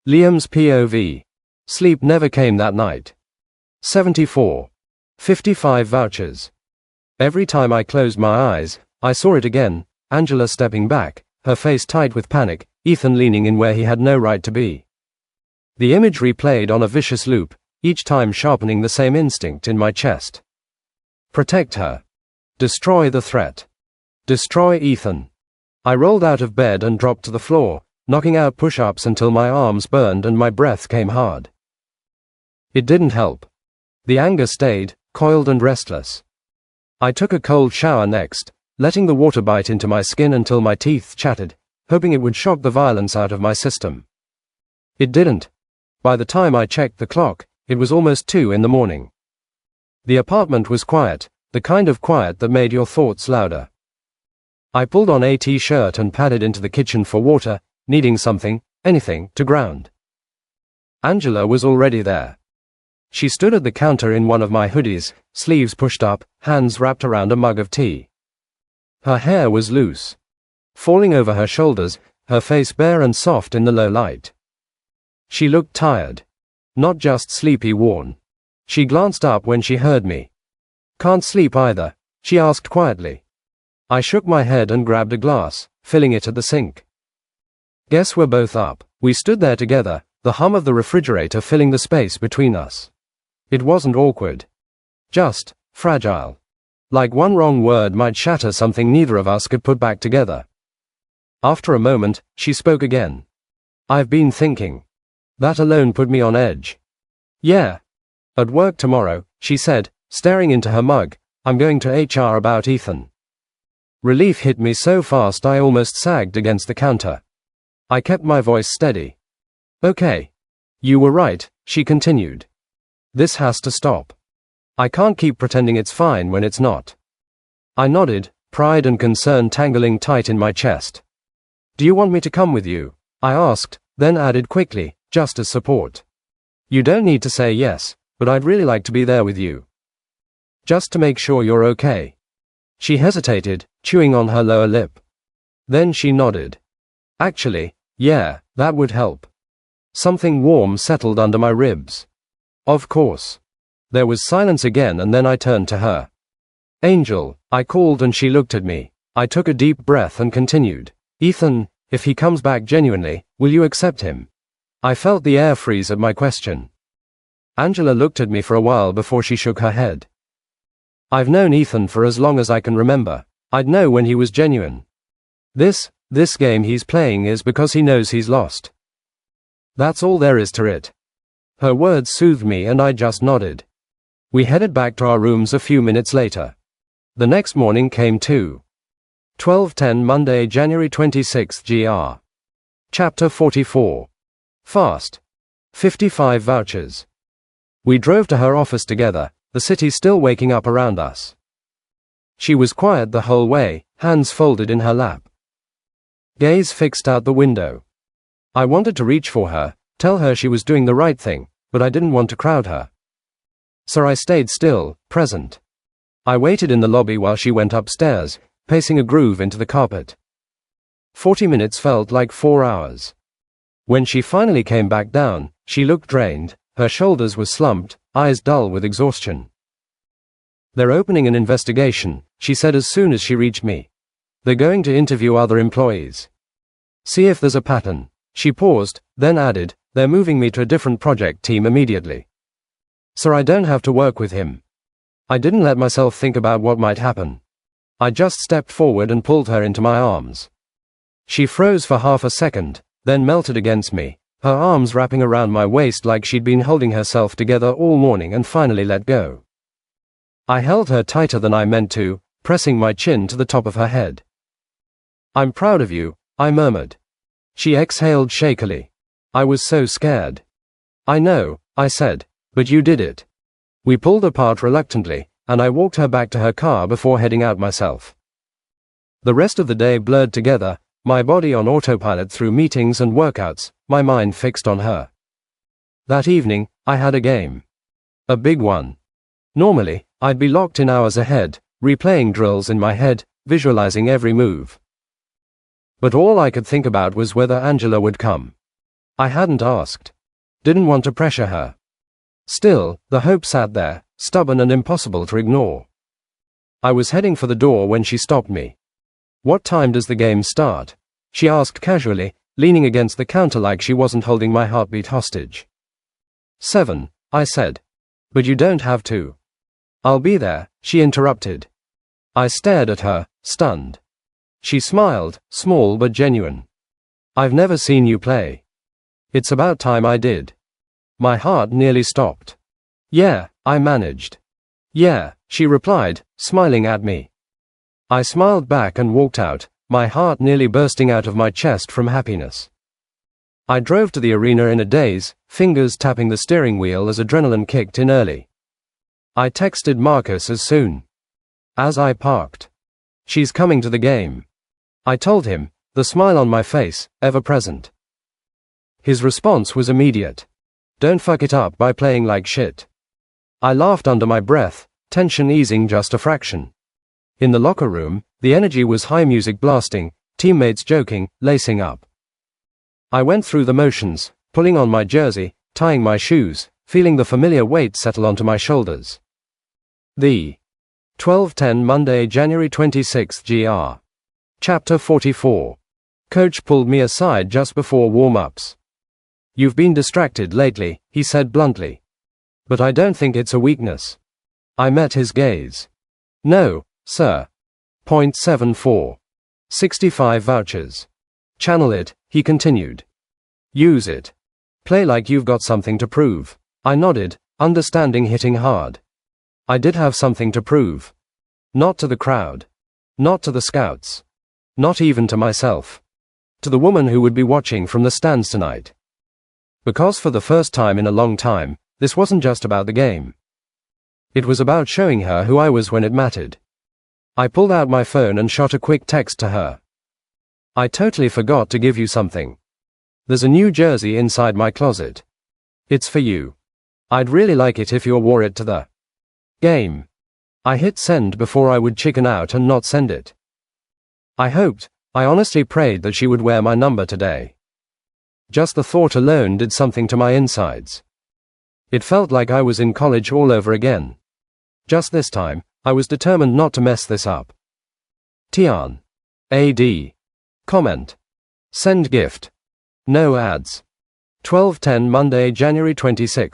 Liam's POV. Sleep never came that night. 74. 55 vouchers. Every time I closed my eyes, I saw it again, Angela stepping back, her face tight with panic, Ethan leaning in where he had no right to be. The imagery played on a vicious loop, each time sharpening the same instinct in my chest. Protect her. Destroy the threat. Destroy Ethan. I rolled out of bed and dropped to the floor, knocking out push-ups until my arms burned and my breath came hard. It didn't help. The anger stayed, coiled and restless. I took a cold shower next, letting the water bite into my skin until my teeth chattered, hoping it would shock the violence out of my system. It didn't. By the time I checked the clock, it was almost 2 in the morning. The apartment was quiet, the kind of quiet that made your thoughts louder. I pulled on a t-shirt and padded into the kitchen for water, needing something, anything, to ground. Angela was already there. She stood at the counter in one of my hoodies, sleeves pushed up, hands wrapped around a mug of tea. Her hair was loose, falling over her shoulders, her face bare and soft in the low light. She looked tired. Not just sleepy worn. She glanced up when she heard me. Can't sleep either, she asked quietly. I shook my head and grabbed a glass, filling it at the sink. Guess we're both up. We stood there together, the hum of the refrigerator filling the space between us. It wasn't awkward. Just fragile. Like one wrong word might shatter something neither of us could put back together. After a moment, she spoke again. I've been thinking. That alone put me on edge. Yeah. At work tomorrow, she said, staring into her mug, I'm going to HR about Ethan. Relief hit me so fast I almost sagged against the counter. I kept my voice steady. Okay. You were right, she continued. This has to stop. I can't keep pretending it's fine when it's not. I nodded, pride and concern tangling tight in my chest. Do you want me to come with you? I asked, then added quickly, just as support. You don't need to say yes, but I'd really like to be there with you. Just to make sure you're okay. She hesitated, chewing on her lower lip. Then she nodded. Actually, yeah, that would help. Something warm settled under my ribs. Of course. There was silence again and then I turned to her. Angel, I called and she looked at me. I took a deep breath and continued. Ethan, if he comes back genuinely, will you accept him? I felt the air freeze at my question. Angela looked at me for a while before she shook her head. I've known Ethan for as long as I can remember. I'd know when he was genuine. This game he's playing is because he knows he's lost. That's all there is to it. Her words soothed me and I just nodded. We headed back to our rooms a few minutes later. The next morning came too. 12:10 Monday, January 26 GR. Chapter 44. Fast. 55 vouchers. We drove to her office together, the city still waking up around us. She was quiet the whole way, hands folded in her lap. Gaze fixed out the window. I wanted to reach for her, tell her she was doing the right thing, but I didn't want to crowd her. So I stayed still, present. I waited in the lobby while she went upstairs, pacing a groove into the carpet. 40 minutes felt like 4 hours. When she finally came back down, she looked drained, her shoulders were slumped, eyes dull with exhaustion. They're opening an investigation, she said as soon as she reached me. They're going to interview other employees. See if there's a pattern. She paused, then added, they're moving me to a different project team immediately. So I don't have to work with him. I didn't let myself think about what might happen. I just stepped forward and pulled her into my arms. She froze for half a second, then melted against me, her arms wrapping around my waist like she'd been holding herself together all morning and finally let go. I held her tighter than I meant to, pressing my chin to the top of her head. I'm proud of you, I murmured. She exhaled shakily. I was so scared. I know, I said, but you did it. We pulled apart reluctantly, and I walked her back to her car before heading out myself. The rest of the day blurred together, my body on autopilot through meetings and workouts, my mind fixed on her. That evening, I had a game. A big one. Normally, I'd be locked in hours ahead, replaying drills in my head, visualizing every move. But all I could think about was whether Angela would come. I hadn't asked. Didn't want to pressure her. Still, the hope sat there, stubborn and impossible to ignore. I was heading for the door when she stopped me. "What time does the game start?" she asked casually, leaning against the counter like she wasn't holding my heartbeat hostage. "7, I said. "But you don't have to." "I'll be there," she interrupted. I stared at her, stunned. She smiled, small but genuine. "I've never seen you play." "It's about time I did." My heart nearly stopped. "Yeah," I managed. "Yeah," she replied, smiling at me. I smiled back and walked out, my heart nearly bursting out of my chest from happiness. I drove to the arena in a daze, fingers tapping the steering wheel as adrenaline kicked in early. I texted Marcus as soon as I parked. "She's coming to the game," I told him, the smile on my face, ever present. His response was immediate. "Don't fuck it up by playing like shit." I laughed under my breath, tension easing just a fraction. In the locker room, the energy was high, music blasting, teammates joking, lacing up. I went through the motions, pulling on my jersey, tying my shoes, feeling the familiar weight settle onto my shoulders. The 12:10 Monday, January 26, GR. Chapter 44. Coach pulled me aside just before warm-ups. "You've been distracted lately," he said bluntly. "But I don't think it's a weakness." I met his gaze. "No, sir." .74. 65 vouchers. "Channel it," he continued. "Use it. Play like you've got something to prove." I nodded, understanding hitting hard. I did have something to prove. Not to the crowd. Not to the scouts. Not even to myself. To the woman who would be watching from the stands tonight. Because for the first time in a long time, this wasn't just about the game. It was about showing her who I was when it mattered. I pulled out my phone and shot a quick text to her. "I totally forgot to give you something. There's a new jersey inside my closet. It's for you. I'd really like it if you wore it to the game." I hit send before I would chicken out and not send it. I honestly prayed that she would wear my number today. Just the thought alone did something to my insides. It felt like I was in college all over again. Just this time, I was determined not to mess this up. Tian. AD. Comment. Send gift. No ads. 12:10 Monday, January 26.